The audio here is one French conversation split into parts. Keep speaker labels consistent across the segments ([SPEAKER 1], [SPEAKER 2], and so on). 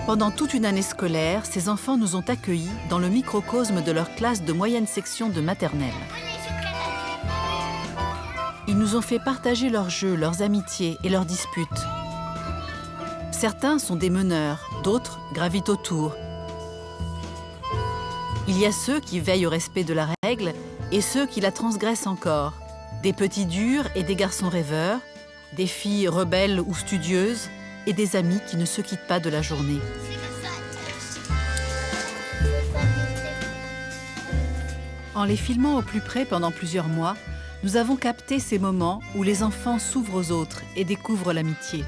[SPEAKER 1] Pendant toute une année scolaire, ces enfants nous ont accueillis dans le microcosme de leur classe de moyenne section de maternelle. Ils nous ont fait partager leurs jeux, leurs amitiés et leurs disputes. Certains sont des meneurs, d'autres gravitent autour. Il y a ceux qui veillent au respect de la règle et ceux qui la transgressent encore. Des petits durs et des garçons rêveurs, des filles rebelles ou studieuses et des amis qui ne se quittent pas de la journée. En les filmant au plus près pendant plusieurs mois, nous avons capté ces moments où les enfants s'ouvrent aux autres et découvrent l'amitié.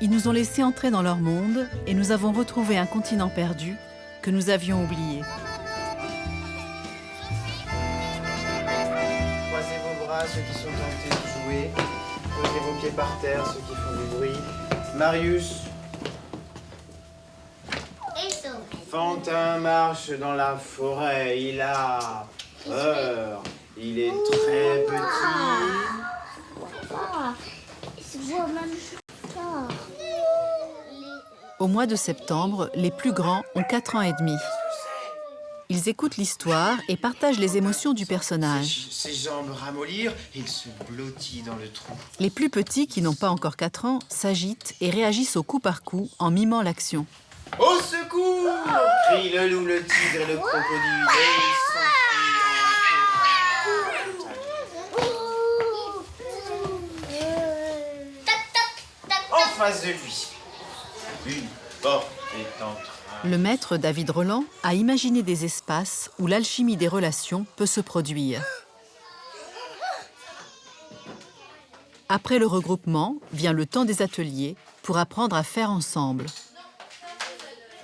[SPEAKER 1] Ils nous ont laissés entrer dans leur monde et nous avons retrouvé un continent perdu que nous avions oublié.
[SPEAKER 2] Croisez vos bras, ceux qui sont tentés de jouer. Posez vos pieds par terre, ceux qui font du bruit. Marius. Fantin marche dans la forêt, il a peur. Il est très petit.
[SPEAKER 1] Au mois de septembre, les plus grands ont 4 ans et demi. Ils écoutent l'histoire et partagent les émotions du personnage.
[SPEAKER 2] Ses jambes ramollirent, il se blottit dans le trou.
[SPEAKER 1] Les plus petits, qui n'ont pas encore 4 ans, s'agitent et réagissent au coup par coup en mimant l'action.
[SPEAKER 2] Au secours! Crient le loup, le tigre et le crocodile. En face de lui, une porte est en train.
[SPEAKER 1] Le maître David Roland a imaginé des espaces où l'alchimie des relations peut se produire. Après le regroupement, vient le temps des ateliers pour apprendre à faire ensemble.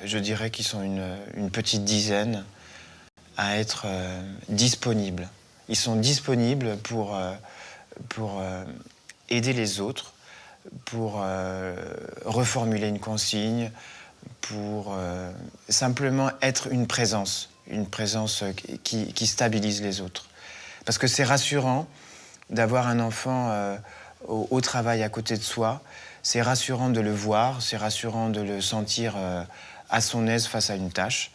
[SPEAKER 3] Je dirais qu'ils sont une petite dizaine à être disponibles. Ils sont disponibles pour aider les autres, pour reformuler une consigne, pour simplement être une présence qui stabilise les autres. Parce que c'est rassurant d'avoir un enfant au travail à côté de soi, c'est rassurant de le voir, c'est rassurant de le sentir à son aise face à une tâche.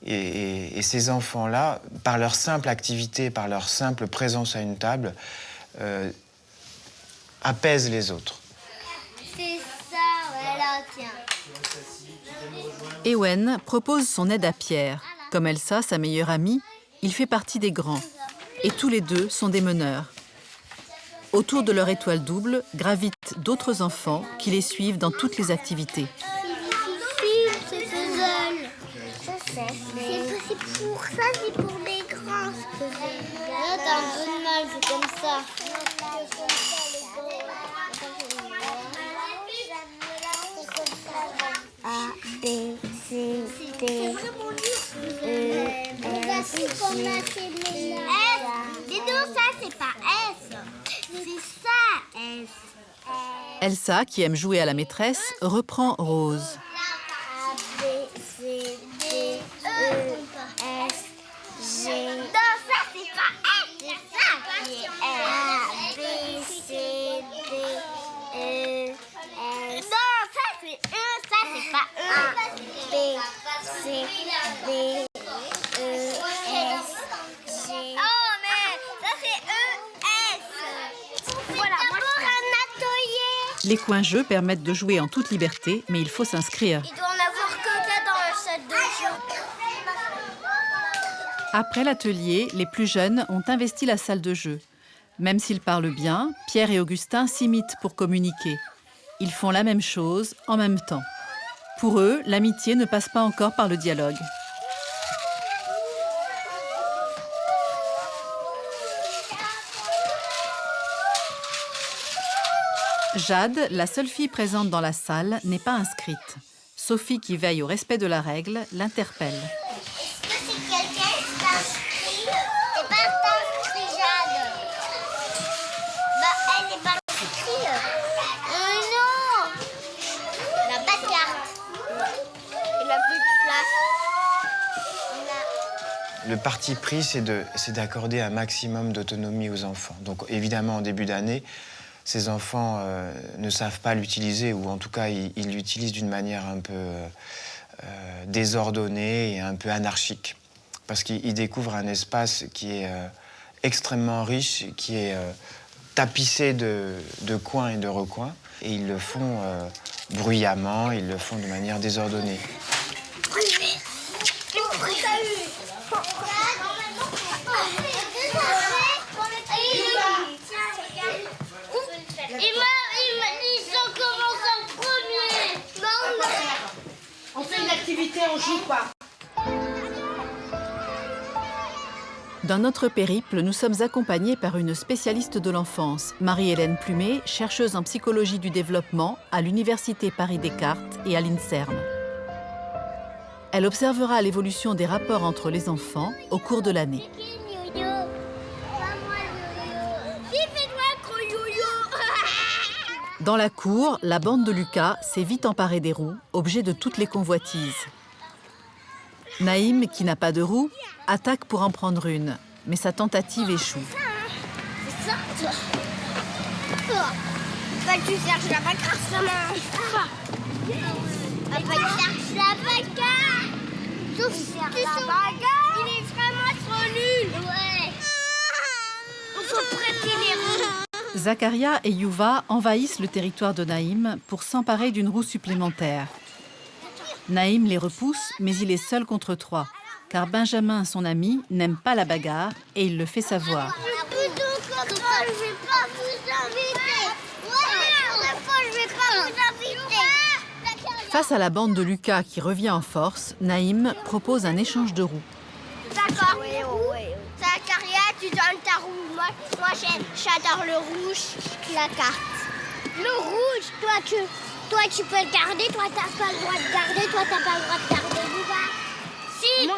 [SPEAKER 3] Et ces enfants-là, par leur simple activité, par leur simple présence à une table, apaisent les autres.
[SPEAKER 4] C'est ça, voilà, tiens.
[SPEAKER 1] Ewen propose son aide à Pierre. Comme Elsa, sa meilleure amie, il fait partie des grands. Et tous les deux sont des meneurs. Autour de leur étoile double gravitent d'autres enfants qui les suivent dans toutes les activités.
[SPEAKER 4] C'est difficile, ce puzzle. Je sais. C'est pour ça, c'est pour les grands, ce puzzle. Là, t'as un peu de mal, c'est comme ça. A, B, C, D, E, F, G, S. Mais non, ça, c'est pas S. C'est ça, S.
[SPEAKER 1] Elsa, qui aime jouer à la maîtresse, reprend Rose.
[SPEAKER 4] A, B, C, D, E, S, G. Non, ça, c'est pas S. C'est ça qui est A, B, C, D, E, S. Non, ça, c'est E. Ça, c'est pas E. A, B, C, D, E, S, G. Oh, mais ça, c'est E, S. Voilà, moi, je fais un atelier.
[SPEAKER 1] Les coins jeux permettent de jouer en toute liberté, mais il faut s'inscrire.
[SPEAKER 4] Il doit en avoir que 4 dans la salle de jeu.
[SPEAKER 1] Après l'atelier, les plus jeunes ont investi la salle de jeu. Même s'ils parlent bien, Pierre et Augustin s'imitent pour communiquer. Ils font la même chose en même temps. Pour eux, l'amitié ne passe pas encore par le dialogue. Jade, la seule fille présente dans la salle, n'est pas inscrite. Sophie, qui veille au respect de la règle, l'interpelle.
[SPEAKER 4] Est-ce que c'est quelqu'un qui t'inscrit? T'es pas inscrit, Jade. Bah, elle est pas inscrite. Non. Elle n'a pas de carte. Elle n'a plus de place.
[SPEAKER 3] Le parti pris, c'est d'accorder un maximum d'autonomie aux enfants. Donc évidemment, en début d'année, ces enfants ne savent pas l'utiliser, ou en tout cas, ils l'utilisent d'une manière un peu désordonnée et un peu anarchique. Parce qu'ils découvrent un espace qui est extrêmement riche, qui est tapissé de coins et de recoins. Et ils le font bruyamment, ils le font de manière désordonnée.
[SPEAKER 5] On fait une activité, on joue pas.
[SPEAKER 1] Dans notre périple, nous sommes accompagnés par une spécialiste de l'enfance, Marie-Hélène Plumet, chercheuse en psychologie du développement à l'Université Paris-Descartes et à l'INSERM. Elle observera l'évolution des rapports entre les enfants au cours de l'année. Dans la cour, la bande de Lucas s'est vite emparée des roues, objet de toutes les convoitises. Naïm, qui n'a pas de roue, attaque pour en prendre une, mais sa tentative échoue.
[SPEAKER 4] C'est ça, toi. Bah, tu cherches la bagarre, maman. Papa, il cherche la bagarre. Sauf si la bagarre. Il est vraiment trop nul. Ouais. On faut prêter les roues.
[SPEAKER 1] Zakaria et Youva envahissent le territoire de Naïm pour s'emparer d'une roue supplémentaire. Naïm les repousse, mais il est seul contre 3, car Benjamin, son ami, n'aime pas la bagarre et il le fait savoir.
[SPEAKER 4] Je vais pas vous inviter. Je vais pas vous inviter.
[SPEAKER 1] Face à la bande de Lucas qui revient en force, Naïm propose un échange de roues.
[SPEAKER 4] D'accord. Zakaria, tu donnes ta roue. Moi j'adore le rouge, la carte. Le rouge, toi tu peux le garder, toi t'as pas le droit de garder, toi t'as pas le droit de garder. Si.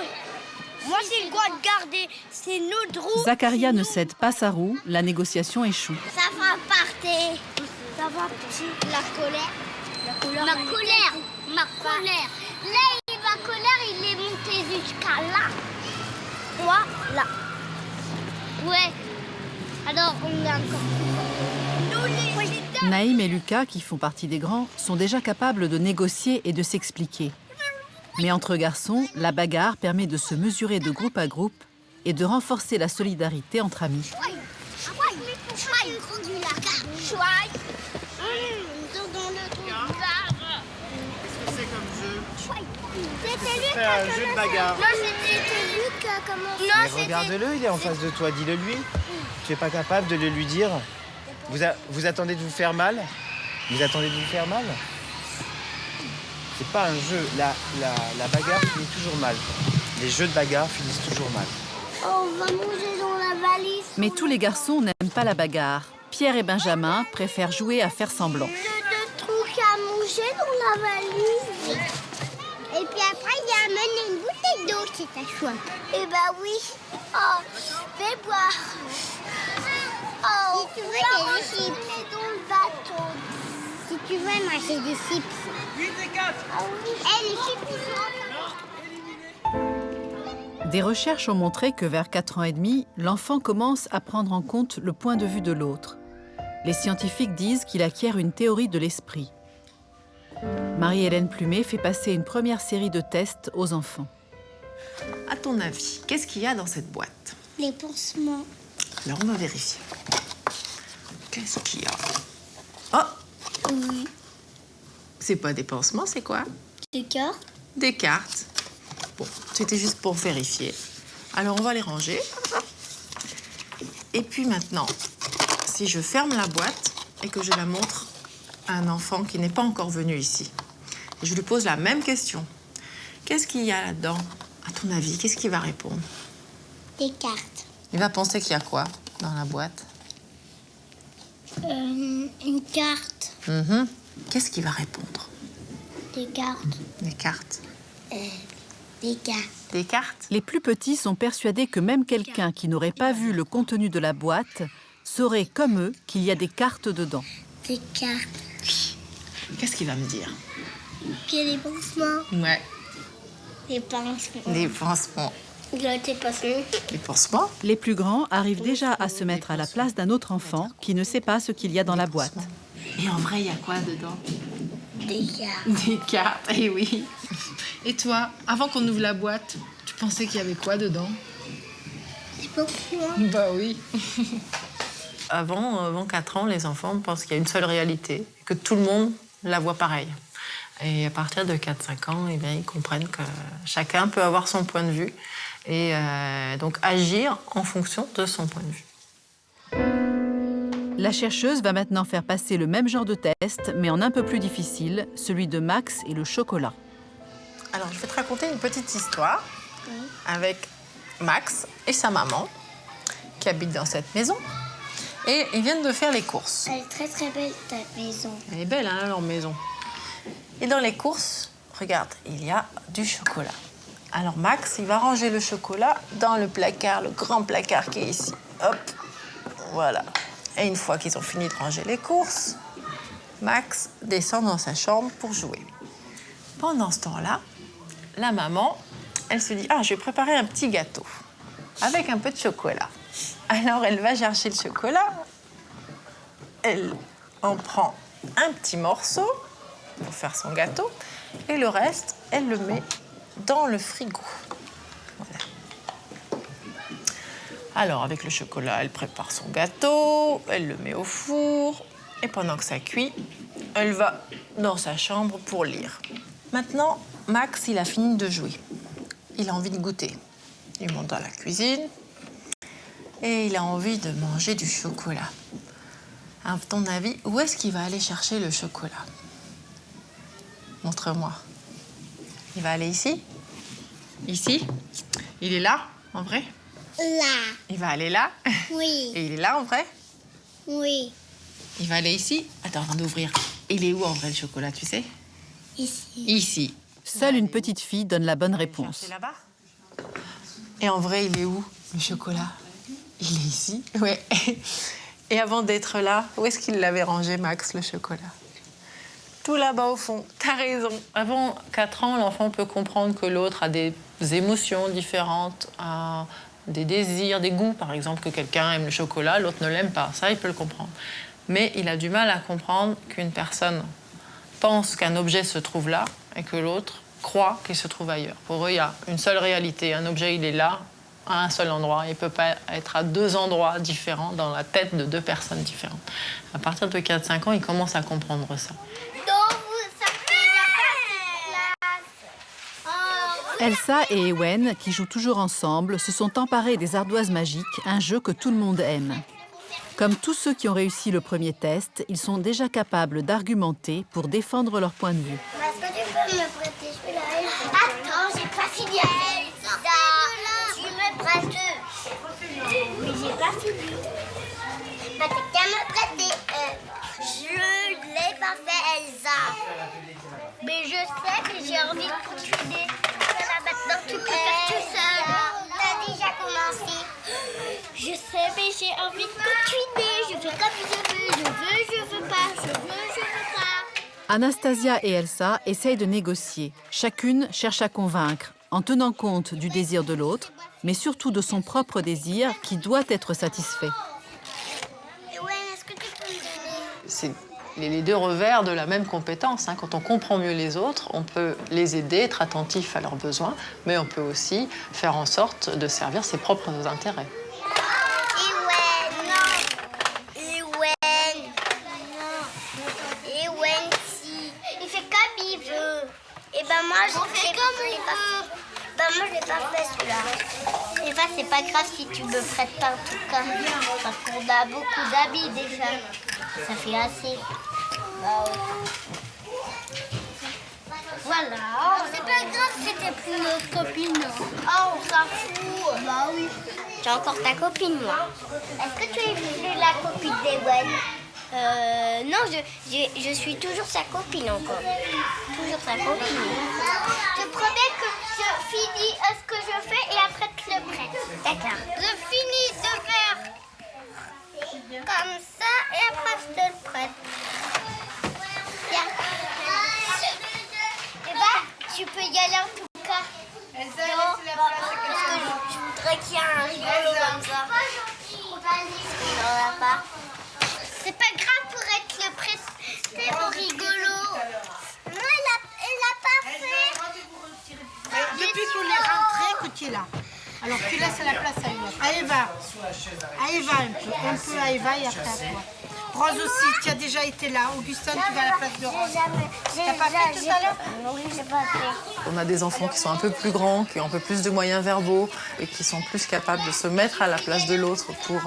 [SPEAKER 4] Moi j'ai le droit de garder, c'est notre roue.
[SPEAKER 1] Zakaria ne cède pas sa roue, la négociation échoue.
[SPEAKER 4] Ça va partir. Ça va partir. La colère. Ma colère. Là, ma colère, il est monté jusqu'à là. Moi, là. Ouais. Alors, on est encore plus.
[SPEAKER 1] Naïm et Lucas, qui font partie des grands, sont déjà capables de négocier et de s'expliquer. Mais entre garçons, la bagarre permet de se mesurer de groupe à groupe et de renforcer la solidarité entre amis.
[SPEAKER 2] C'est un jeu de bagarre.
[SPEAKER 4] Non, c'était Lucas, comment ça?
[SPEAKER 2] Mais regarde-le, il est en face de toi, dis-le lui. Tu es pas capable de le lui dire? Vous attendez de vous faire mal? Vous attendez de vous faire mal? C'est pas un jeu. La bagarre finit toujours mal. Les jeux de bagarre finissent toujours mal.
[SPEAKER 4] Oh, on va manger dans la valise.
[SPEAKER 1] Mais tous les garçons n'aiment pas la bagarre. Pierre et Benjamin préfèrent jouer à faire semblant.
[SPEAKER 4] De trucs à manger dans la valise. Et puis après, il y a amené une bouteille d'eau qui t'a choisi. Eh ben oui. Oh, fais boire. Oh, si tu veux, il y a des chips. Dans le bateau. Si tu veux manger des chips. 8 et 4. Ah oui. Les chips, ils sont...
[SPEAKER 1] Des recherches ont montré que vers 4 ans et demi, l'enfant commence à prendre en compte le point de vue de l'autre. Les scientifiques disent qu'il acquiert une théorie de l'esprit. Marie-Hélène Plumet fait passer une première série de tests aux enfants.
[SPEAKER 6] À ton avis, qu'est-ce qu'il y a dans cette boîte?
[SPEAKER 4] Les pansements.
[SPEAKER 6] Alors, on va vérifier. Qu'est-ce qu'il y a? Oh!
[SPEAKER 4] Oui.
[SPEAKER 6] C'est pas des pansements, c'est quoi?
[SPEAKER 4] Des cartes.
[SPEAKER 6] Des cartes. Bon, c'était juste pour vérifier. Alors, on va les ranger. Et puis maintenant, si je ferme la boîte et que je la montre à un enfant qui n'est pas encore venu ici, et je lui pose la même question. Qu'est-ce qu'il y a là-dedans? À ton avis, qu'est-ce qu'il va répondre?
[SPEAKER 4] Des cartes.
[SPEAKER 6] Il va penser qu'il y a quoi dans la boîte?
[SPEAKER 4] Une carte.
[SPEAKER 6] Qu'est-ce qu'il va répondre?
[SPEAKER 4] Des cartes.
[SPEAKER 6] Des cartes.
[SPEAKER 4] Des cartes.
[SPEAKER 6] Des cartes?
[SPEAKER 1] Les plus petits sont persuadés que même quelqu'un qui n'aurait pas vu le contenu de la boîte saurait, comme eux, qu'il y a des cartes dedans.
[SPEAKER 4] Des cartes.
[SPEAKER 6] Qu'est-ce qu'il va me dire?
[SPEAKER 4] Puis il y a des pansements.
[SPEAKER 6] Ouais.
[SPEAKER 4] Des pansements.
[SPEAKER 6] Des pansements.
[SPEAKER 4] Il a été passé.
[SPEAKER 6] Les pansements.
[SPEAKER 1] Les plus grands arrivent déjà à se mettre à la place d'un autre enfant qui ne sait pas ce qu'il y a dans la boîte.
[SPEAKER 6] Et en vrai, il y a quoi dedans?
[SPEAKER 4] Des cartes.
[SPEAKER 6] Des cartes, eh oui. Et toi, avant qu'on ouvre la boîte, tu pensais qu'il y avait quoi dedans?
[SPEAKER 4] C'est pas quoi.
[SPEAKER 6] Bah oui. Avant 4 ans, les enfants pensent qu'il y a une seule réalité, que tout le monde la voit pareil. Et à partir de 4-5 ans, eh bien, ils comprennent que chacun peut avoir son point de vue et donc agir en fonction de son point de vue.
[SPEAKER 1] La chercheuse va maintenant faire passer le même genre de test, mais en un peu plus difficile, celui de Max et le chocolat.
[SPEAKER 6] Alors, je vais te raconter une petite histoire avec Max et sa maman qui habitent dans cette maison. Et ils viennent de faire les courses.
[SPEAKER 4] Elle est très très belle ta maison.
[SPEAKER 6] Elle est belle, hein, leur maison. Et dans les courses, regarde, il y a du chocolat. Alors Max, il va ranger le chocolat dans le placard, le grand placard qui est ici. Hop, voilà. Et une fois qu'ils ont fini de ranger les courses, Max descend dans sa chambre pour jouer. Pendant ce temps-là, la maman, elle se dit « Ah, je vais préparer un petit gâteau avec un peu de chocolat. » Alors, elle va chercher le chocolat, elle en prend un petit morceau pour faire son gâteau, et le reste, elle le met dans le frigo. Voilà. Alors, avec le chocolat, elle prépare son gâteau, elle le met au four, et pendant que ça cuit, elle va dans sa chambre pour lire. Maintenant, Max, il a fini de jouer. Il a envie de goûter. Il monte dans la cuisine et il a envie de manger du chocolat. À ton avis, où est-ce qu'il va aller chercher le chocolat? Montre-moi. Il va aller ici? Ici? Il est là, en vrai?
[SPEAKER 4] Là.
[SPEAKER 6] Il va aller là?
[SPEAKER 4] Oui.
[SPEAKER 6] Et il est là, en vrai?
[SPEAKER 4] Oui.
[SPEAKER 6] Il va aller ici? Attends, avant d'ouvrir. Il est où, en vrai, le chocolat, tu sais?
[SPEAKER 4] Ici.
[SPEAKER 6] Ici.
[SPEAKER 1] Seule une petite fille donne la bonne réponse.
[SPEAKER 6] C'est là-bas. Et en vrai, il est où, le chocolat? Il est ici? Ouais. Et avant d'être là, où est-ce qu'il l'avait rangé, Max, le chocolat? Tout là-bas au fond. T'as raison. Avant 4 ans, l'enfant peut comprendre que l'autre a des émotions différentes, a des désirs, des goûts. Par exemple, que quelqu'un aime le chocolat, l'autre ne l'aime pas. Ça, il peut le comprendre. Mais il a du mal à comprendre qu'une personne pense qu'un objet se trouve là et que l'autre croit qu'il se trouve ailleurs. Pour eux, il y a une seule réalité. Un objet, il est là, à un seul endroit. Il ne peut pas être à 2 endroits différents dans la tête de 2 personnes différentes. À partir de 4-5 ans, ils commencent à comprendre ça.
[SPEAKER 1] Elsa et Ewen, qui jouent toujours ensemble, se sont emparés des ardoises magiques, un jeu que tout le monde aime. Comme tous ceux qui ont réussi le premier test, ils sont déjà capables d'argumenter pour défendre leur point de vue.
[SPEAKER 4] Est-ce que tu peux me prêter celui-là? Attends, j'ai pas fini avec ça. Tu me prêtes. Mais j'ai pas fini. Bah, t'as qu'à me prêter. Je l'ai pas fait, Elsa. Mais je sais que j'ai envie de continuer. Maintenant, tu peux faire tout seul. T'as déjà commencé. Je sais, mais j'ai envie de continuer. Je fais comme je veux pas. Je veux pas.
[SPEAKER 1] Anastasia et Elsa essayent de négocier. Chacune cherche à convaincre, en tenant compte du désir de l'autre, mais surtout de son propre désir qui doit être satisfait.
[SPEAKER 4] Ouais, est-ce que tu peux me donner?
[SPEAKER 6] C'est les 2 revers de la même compétence. Hein. Quand on comprend mieux les autres, on peut les aider, être attentif à leurs besoins, mais on peut aussi faire en sorte de servir ses propres intérêts.
[SPEAKER 4] Ewen, si. Il fait comme il veut. Et ben moi, je fais comme il veut. Ben moi, je l'ai pas fait celui-là. Et ben c'est pas grave si tu me prêtes pas en tout cas. Parce qu'on a beaucoup d'amis déjà. Ça fait assez. Voilà. C'est pas grave, c'était plus notre copine. Oh, on s'en fout. Bah oui. J'ai encore ta copine, moi. Est-ce que tu es plus la copine d'Ewen? Non, je suis toujours sa copine encore. Toujours sa copine. Je promets que je finis ce que je fais et après tu le prêtes. D'accord. Je finis de faire comme ça et après je te le prête. Tiens. Et bah, tu peux y aller en tout cas. Non, parce que voudrais qu'il y ait un rigolo comme ça. Il n'en a pas. C'est pas grave pour être le prêté au rigolo. Non, elle a pas fait.
[SPEAKER 5] Depuis qu'on est rentré, que tu es là. Alors tu laisses la place à Eva. À Eva. À Eva un peu. Un peu à Eva et après à toi. Rose aussi, tu as déjà été là. Augustin, tu vas à la place de Rose. T'as pas fait tout à l'heure?
[SPEAKER 4] Oui, j'ai pas fait.
[SPEAKER 6] On a des enfants qui sont un peu plus grands, qui ont un peu plus de moyens verbaux et qui sont plus capables de se mettre à la place de l'autre pour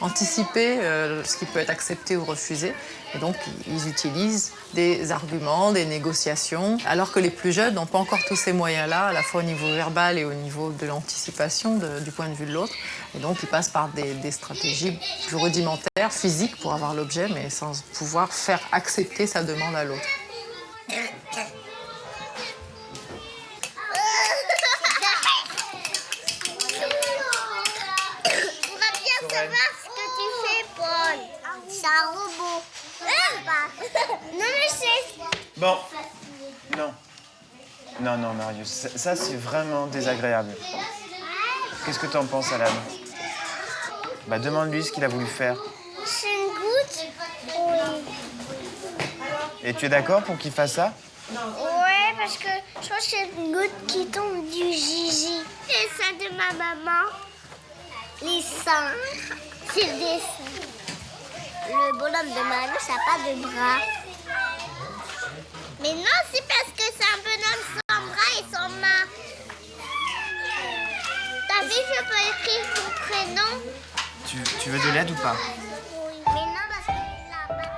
[SPEAKER 6] anticiper ce qui peut être accepté ou refusé. Et donc, ils utilisent des arguments, des négociations, alors que les plus jeunes n'ont pas encore tous ces moyens-là, à la fois au niveau verbal et au niveau de l'anticipation du point de vue de l'autre. Et donc, ils passent par des stratégies plus rudimentaires, physiques, pour avoir l'objet, mais sans pouvoir faire accepter sa demande à l'autre.
[SPEAKER 4] On va bien savoir ce que tu fais, Paul. C'est un robot. Non, mais c'est...
[SPEAKER 3] Bon. Non. Non, Marius. Ça, c'est vraiment désagréable. Qu'est-ce que tu en penses, Alan? Bah, demande-lui ce qu'il a voulu faire.
[SPEAKER 4] C'est une goutte? Oui.
[SPEAKER 3] Et tu es d'accord pour qu'il fasse ça?
[SPEAKER 4] Ouais, parce que je pense que c'est une goutte qui tombe du Gigi. Les seins de ma maman. Les seins. C'est le dessin. Le bonhomme de Manu, ça n'a pas de bras. Mais non, c'est parce que c'est un bonhomme sans bras et sans main. T'as vu, je peux écrire ton prénom?
[SPEAKER 3] Tu veux de l'aide ou pas?
[SPEAKER 4] Oui. Mais non, parce que la main...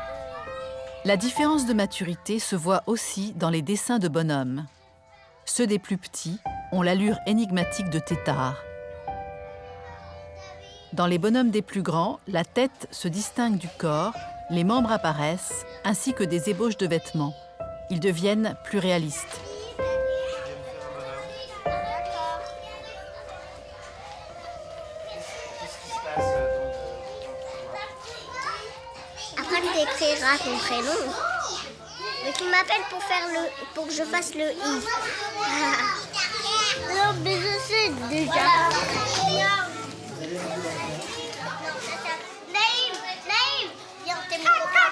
[SPEAKER 1] La différence de maturité se voit aussi dans les dessins de bonhommes. Ceux des plus petits ont l'allure énigmatique de têtards. Dans les bonhommes des plus grands, la tête se distingue du corps, les membres apparaissent, ainsi que des ébauches de vêtements. Ils deviennent plus réalistes.
[SPEAKER 4] Après, tu écriras ton prénom. Mais tu m'appelles pour que je fasse le I. Non, mais je sais déjà. Naïm, viens, t'es mon copain.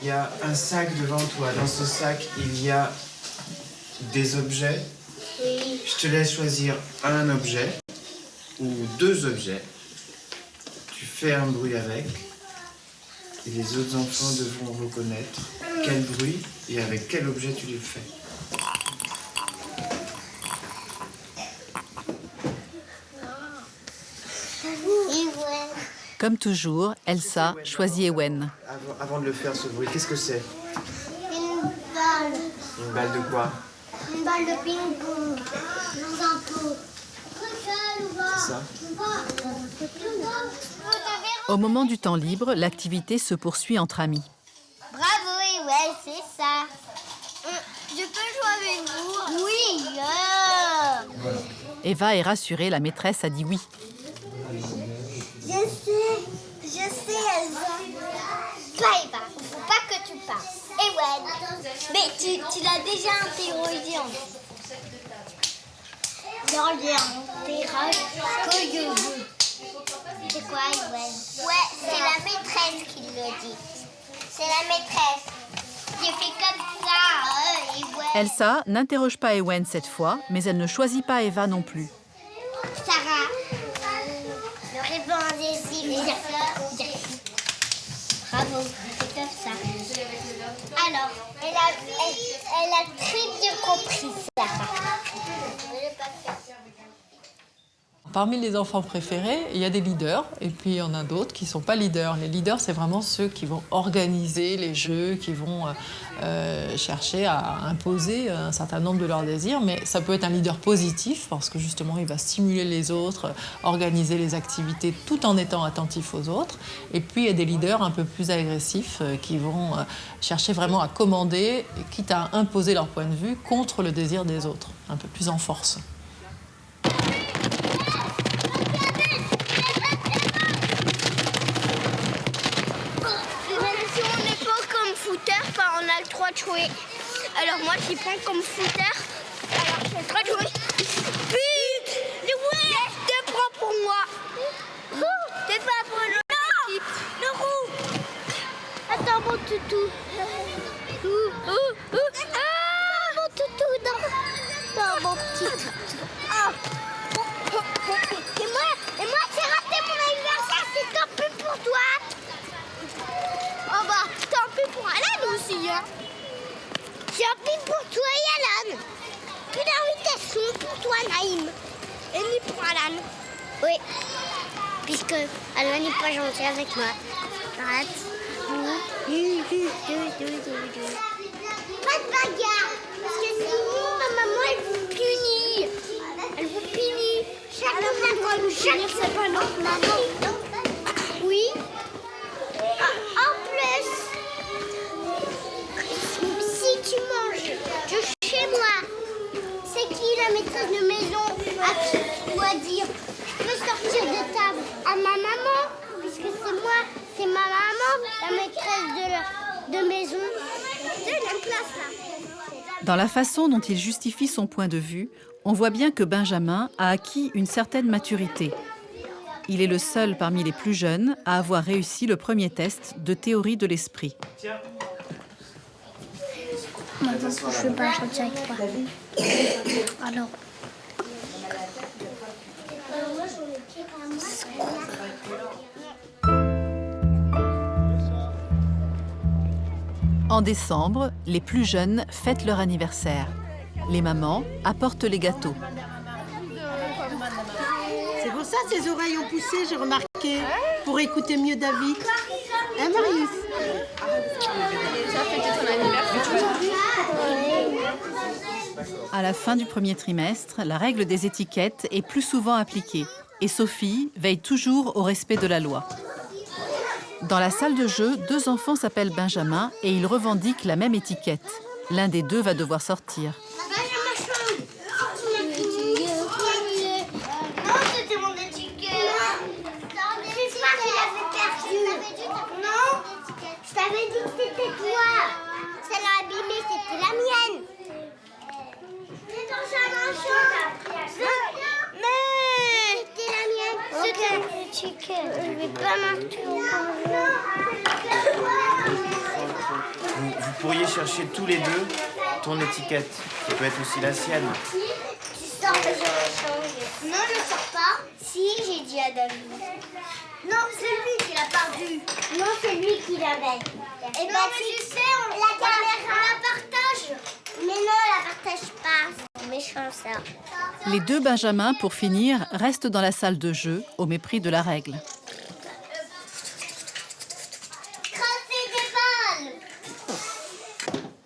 [SPEAKER 3] Il y a un sac devant toi. Dans ce sac, il y a des objets.
[SPEAKER 4] Oui.
[SPEAKER 3] Je te laisse choisir un objet ou deux objets. Tu fais un bruit avec. Et les autres enfants devront reconnaître quel bruit et avec quel objet tu le fais.
[SPEAKER 1] Comme toujours, Elsa choisit Ewen.
[SPEAKER 3] Avant de le faire, ce bruit, qu'est-ce que c'est?
[SPEAKER 4] Une balle.
[SPEAKER 3] Une balle de quoi?
[SPEAKER 4] Une balle de ping-pong. Dans un pot.
[SPEAKER 3] C'est ça?
[SPEAKER 1] Au moment du temps libre, l'activité se poursuit entre amis.
[SPEAKER 4] Bravo, ouais, c'est ça. Je peux jouer avec vous? Oui.
[SPEAKER 1] Eva est rassurée, la maîtresse a dit oui.
[SPEAKER 4] Je sais, Elsa. Toi, Eva, il faut pas que tu parles. Et ouais. Mais tu l'as déjà interrogé en fait. Dans les terrages que je veux. C'est quoi, Ewen? Ouais, c'est la maîtresse qui le dit. C'est la maîtresse. J'ai fait comme ça, Ewen.
[SPEAKER 1] Elsa n'interroge pas Ewen cette fois, mais elle ne choisit pas Eva non plus.
[SPEAKER 4] Sarah, le ruban adhésif. Bravo, c'est comme ça. Alors, elle a très bien compris, Sarah.
[SPEAKER 6] Parmi les enfants préférés, il y a des leaders et puis il y en a d'autres qui ne sont pas leaders. Les leaders, c'est vraiment ceux qui vont organiser les jeux, qui vont chercher à imposer un certain nombre de leurs désirs. Mais ça peut être un leader positif parce que justement, il va stimuler les autres, organiser les activités tout en étant attentif aux autres. Et puis, il y a des leaders un peu plus agressifs qui vont chercher vraiment à commander, quitte à imposer leur point de vue contre le désir des autres, un peu plus en force.
[SPEAKER 4] On a le droit de jouer. Alors moi, je prends comme footer. Alors, je suis en train de jouer. But! Ouais! Te prends pour moi. T'es pas pour le... Non! Le roux! Attends, mon toutou. Ah, mon toutou, non, mon petit toutou. Ah. Et moi, j'ai raté mon anniversaire, c'est tant pis pour toi. Oh bah, tant pis pour Alan aussi, hein. Tant pis pour toi et Alan. Une invitation pour toi, Naïm. Et ni pour Alan. Oui, puisque Alan n'est pas gentil avec moi. Arrête. Pas de bagarre, parce que sinon ma maman elle vous punit. Elle vous punit. Chaque c'est pas notre maman. Oui. En plus, si tu manges de chez moi, c'est qui la maîtresse de maison à qui tu dois dire je peux sortir de table à ma maman, puisque c'est moi, c'est ma maman, la maîtresse de maison. C'est la classe là.
[SPEAKER 1] Dans la façon dont il justifie son point de vue, on voit bien que Benjamin a acquis une certaine maturité. Il est le seul parmi les plus jeunes à avoir réussi le premier test de théorie de l'esprit.
[SPEAKER 4] Maman, je ne veux pas chanter avec toi. Alors.
[SPEAKER 1] En décembre, les plus jeunes fêtent leur anniversaire. Les mamans apportent les gâteaux.
[SPEAKER 5] C'est pour ça que ses oreilles ont poussé, j'ai remarqué, pour écouter mieux David. Hein, Marius?
[SPEAKER 1] À la fin du premier trimestre, la règle des étiquettes est plus souvent appliquée et Sophie veille toujours au respect de la loi. Dans la salle de jeu, 2 enfants s'appellent Benjamin et ils revendiquent la même étiquette. L'un des 2 va devoir sortir.
[SPEAKER 4] Benjamin Chaude. Non, c'était mon étiquette. C'est toi qui l'avais perdu. Non, je t'avais dit que c'était toi. Celle abîmée, c'était la mienne. C'est Benjamin Chaude. Mais c'était la mienne. C'était mon étiquette. Je vais pas
[SPEAKER 2] Vous pourriez chercher tous les 2 ton étiquette, qui peut être aussi la sienne.
[SPEAKER 4] Tu sors, je change. Non, je sors pas. Si, j'ai dit à David. Non, c'est lui qui l'a perdu. Non, c'est lui qui l'avait. Et bah, tu sais, la caméra, on la partage. Mais non, on la partage pas. C'est méchant, ça.
[SPEAKER 1] Les 2 Benjamins, pour finir, restent dans la salle de jeu au mépris de la règle.
[SPEAKER 4] Crasser des balles.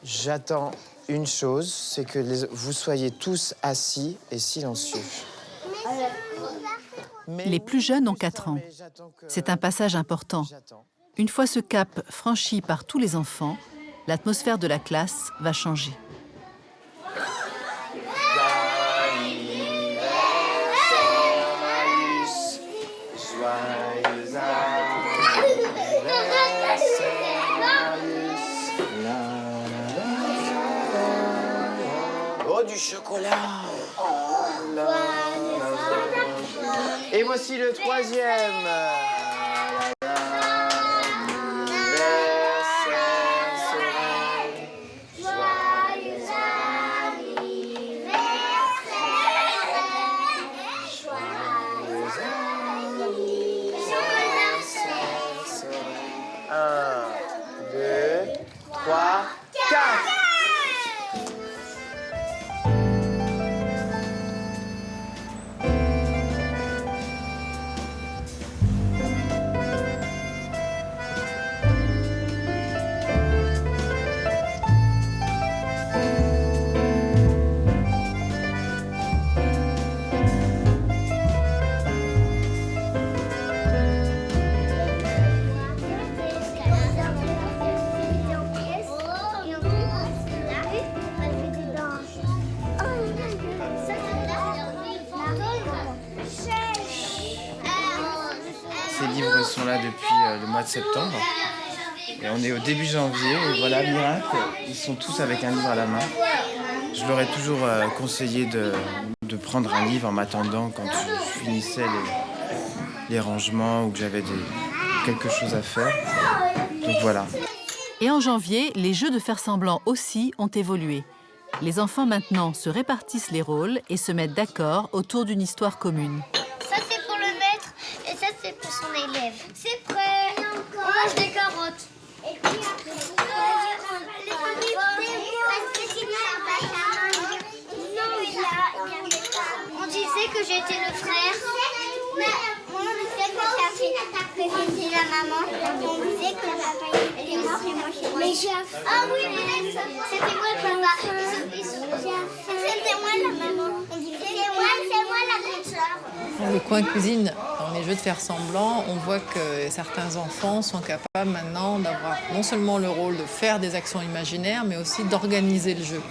[SPEAKER 3] J'attends une chose, c'est que vous soyez tous assis et silencieux.
[SPEAKER 1] Les plus jeunes ont 4 ans. C'est un passage important. Une fois ce cap franchi par tous les enfants, l'atmosphère de la classe va changer.
[SPEAKER 3] Oh, du chocolat! Et voici le 3e.
[SPEAKER 2] Ces livres sont là depuis le mois de septembre. Et on est au début janvier, et voilà, miracle, ils sont tous avec un livre à la main. Je leur ai toujours conseillé de prendre un livre en m'attendant quand je finissais les rangements ou que j'avais quelque chose à faire. Donc voilà.
[SPEAKER 1] Et en janvier, les jeux de faire semblant aussi ont évolué. Les enfants maintenant se répartissent les rôles et se mettent d'accord autour d'une histoire commune.
[SPEAKER 4] Ça c'est pour le maître et ça c'est pour son élève. C'est prêt. On mange des carottes. Et puis après, on disait que j'étais le frère. On disait que j'étais la maman. On disait que le papa était mort et moi je suis morte. Ah oui, c'était moi le papa. C'était moi la maman. On disait c'est moi la grande sœur.
[SPEAKER 6] Dans le coin cuisine, dans les jeux de faire semblant, on voit que certains enfants sont capables maintenant d'avoir non seulement le rôle de faire des actions imaginaires, mais aussi d'organiser le jeu.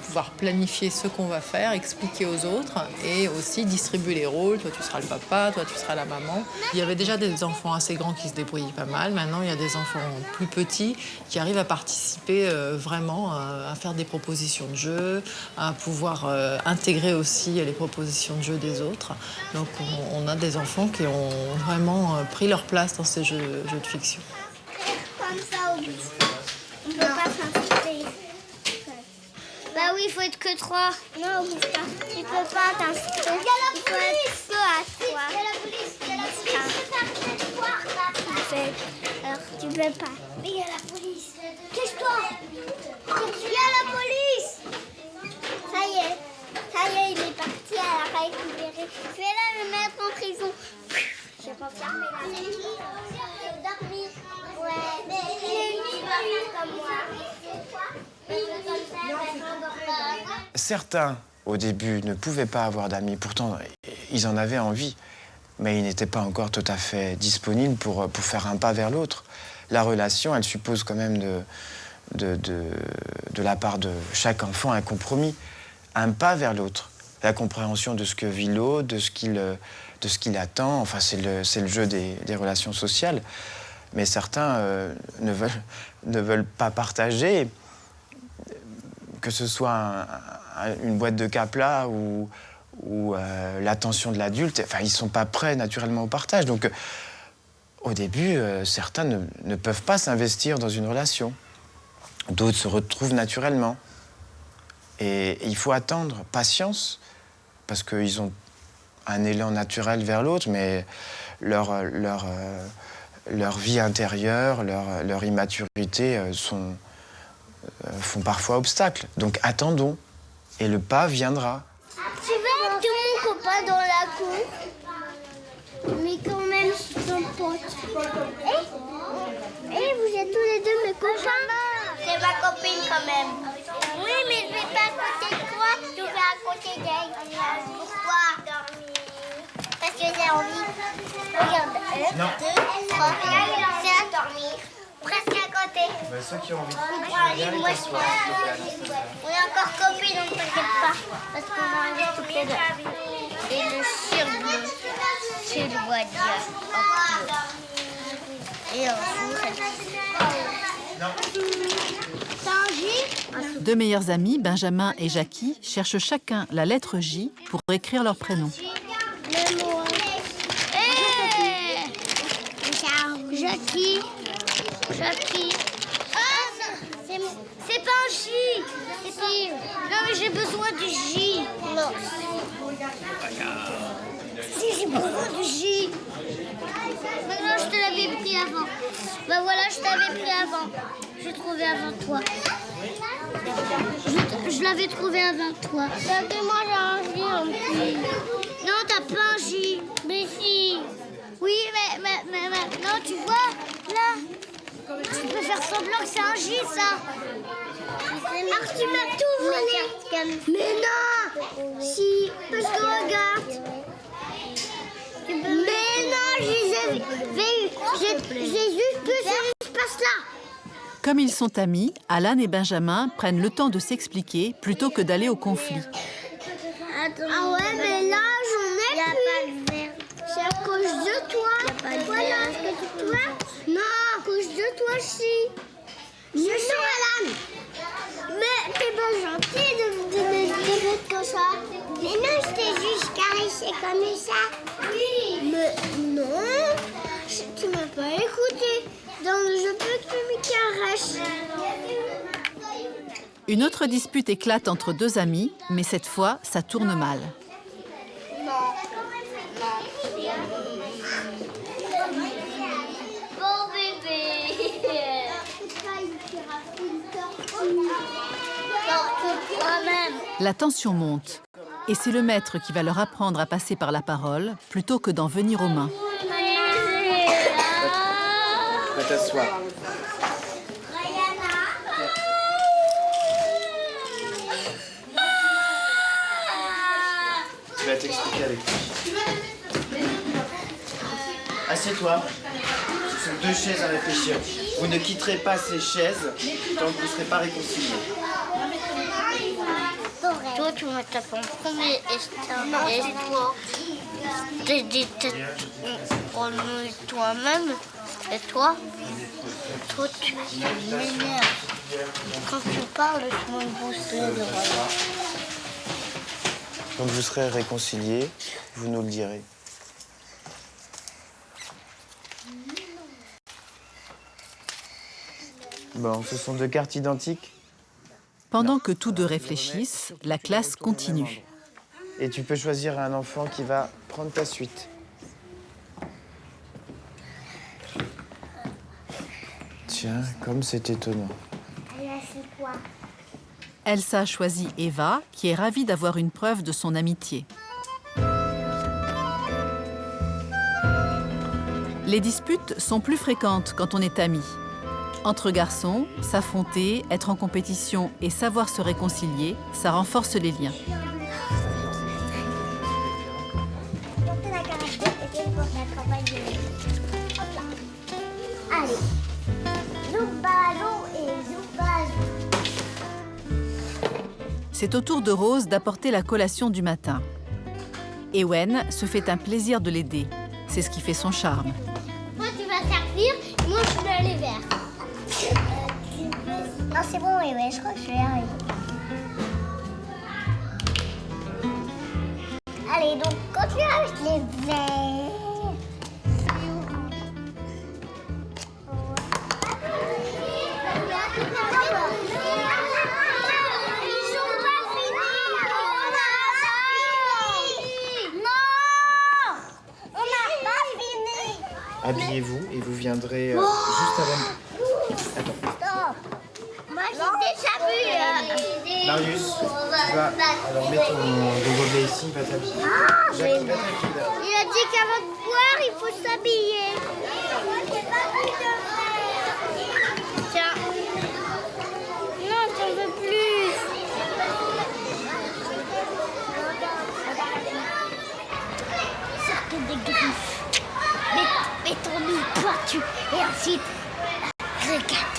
[SPEAKER 6] Pouvoir planifier ce qu'on va faire, expliquer aux autres et aussi distribuer les rôles. Toi, tu seras le papa, toi, tu seras la maman. Il y avait déjà des enfants assez grands qui se débrouillaient pas mal. Maintenant, il y a des enfants plus petits qui arrivent à participer vraiment, à faire des propositions de jeu, à pouvoir intégrer aussi les propositions de jeu des autres. Donc, on a des enfants qui ont vraiment pris leur place dans ces jeux de fiction.
[SPEAKER 4] Comme ça au bout. On peut pas s'inscrire. Bah oui, il faut être que 3. Non, tu peux pas t'inscrire. Il faut être que à 3. Il y a la police, il y a la police. Alors, tu peux pas. Mais il y a la police. Cache-toi. Il y a la police. Ça y est, il est parti à la récupérer. Fais-la le mettre en prison. Je vais pas fermer la porte. Dormir. Ouais, mais il est une comme moi.
[SPEAKER 3] Certains, au début, ne pouvaient pas avoir d'amis. Pourtant, ils en avaient envie. Mais ils n'étaient pas encore tout à fait disponibles pour faire un pas vers l'autre. La relation, elle suppose quand même de la part de chaque enfant un compromis. Un pas vers l'autre. La compréhension de ce que vit l'autre, de ce qu'il attend. Enfin, c'est le jeu des relations sociales. Mais certains ne veulent pas partager, que ce soit une boîte de Capla ou l'attention de l'adulte. Enfin, ils ne sont pas prêts naturellement au partage. Donc, au début, certains ne peuvent pas s'investir dans une relation. D'autres se retrouvent naturellement. Et il faut attendre, patience, parce qu'ils ont un élan naturel vers l'autre, mais leur vie intérieure, leur immaturité font parfois obstacle. Donc attendons, et le pas viendra.
[SPEAKER 4] Tu veux être mon copain dans la cour, mais quand même je suis ton pote. Et vous êtes tous les deux mes copains. C'est ma copine quand même. Oui, mais je vais pas à côté de toi, je vais à côté d'elle. Pourquoi dormir? Parce que j'ai envie. Regarde, 1, 2, 3, c'est à dormir. Presque à côté.
[SPEAKER 2] Ceux qui ont envie
[SPEAKER 4] Moi, je suis on est encore copines, on ne t'inquiète pas. Parce qu'on va aller toutes les deux. Et le surnom, c'est le bois et un jour,
[SPEAKER 1] Deux meilleurs amis, Benjamin et Jackie, cherchent chacun la lettre J pour écrire leur prénom.
[SPEAKER 4] le mot. Jackie. C'est pas un J. Non, mais j'ai besoin du J. Non. Si j'ai besoin du J. Maintenant, je te l'avais pris avant. Bah voilà, je t'avais pris avant. J'ai trouvé avant toi. Je l'avais trouvé avant toi. Moi, j'ai un J en plus. Non, t'as pas un J. Mais si. Oui, mais maintenant, tu vois, là. Tu peux faire semblant que c'est un J, ça. Alors, tu m'as tout volé. Mais non. Si, parce que regarde. Mais non, j'ai juste pu faire l'espace-là.
[SPEAKER 1] Comme ils sont amis, Alan et Benjamin prennent le temps de s'expliquer plutôt que d'aller au conflit.
[SPEAKER 4] Ah ouais, mais là, j'en ai plus. C'est à cause de toi. Voilà, tu vois? Non, à cause de toi. aussi. Je suis Alan. Mais t'es pas gentil de me dire comme ça. Mais non, je t'ai juste caressé comme ça. Oui. Mais non, tu m'as pas écouté. Donc je peux que tu me caresses.
[SPEAKER 1] Une autre dispute éclate entre deux amis, mais cette fois, ça tourne mal.
[SPEAKER 4] Bon bébé. Toi-même.
[SPEAKER 1] La tension monte, et c'est le maître qui va leur apprendre à passer par la parole plutôt que d'en venir aux mains.
[SPEAKER 2] Va t'asseoir. Tu vas t'expliquer avec lui. Assieds-toi. Ce sont deux chaises à réfléchir. Vous ne quitterez pas ces chaises tant que vous ne serez pas réconciliés.
[SPEAKER 4] Toi, tu me tapes en premier et toi, t'es dit toi-même. Et toi, tu m'énerves. Quand tu parles, je me bousse les oreilles.
[SPEAKER 2] Quand vous serez réconciliés, vous nous le direz. Bon, ce sont deux cartes identiques.
[SPEAKER 1] Pendant que tous deux réfléchissent, la classe continue.
[SPEAKER 2] Et tu peux choisir un enfant qui va prendre ta suite. Tiens, comme c'est étonnant.
[SPEAKER 4] C'est quoi?
[SPEAKER 1] Elsa a choisi Eva, qui est ravie d'avoir une preuve de son amitié. Les disputes sont plus fréquentes quand on est amis. Entre garçons, s'affronter, être en compétition et savoir se réconcilier, ça renforce les liens.
[SPEAKER 4] Allez, zoubalo et zoubalo.
[SPEAKER 1] C'est au tour de Rose d'apporter la collation du matin. Ewen se fait un plaisir de l'aider. C'est ce qui fait son charme.
[SPEAKER 4] Toi, tu vas servir, moi, je vais aller vers. Non, c'est bon, oui, je crois que je vais arriver. Allez, donc, continue avec les verres. Ils ont pas fini. Non, on n'a pas fini.
[SPEAKER 2] Habillez-vous et vous viendrez juste avant. Attends.
[SPEAKER 4] Stop. Moi, j'ai déjà vu.
[SPEAKER 2] Marius, tu vas... Alors mets ton gobelet ici, va t'habiller. Jacques, va t'habiller.
[SPEAKER 4] Il a dit qu'avant de boire, il faut s'habiller. Tiens. Non, j'en veux plus. Sortez des griffes. Mets ton nid pointu et ensuite, regarde.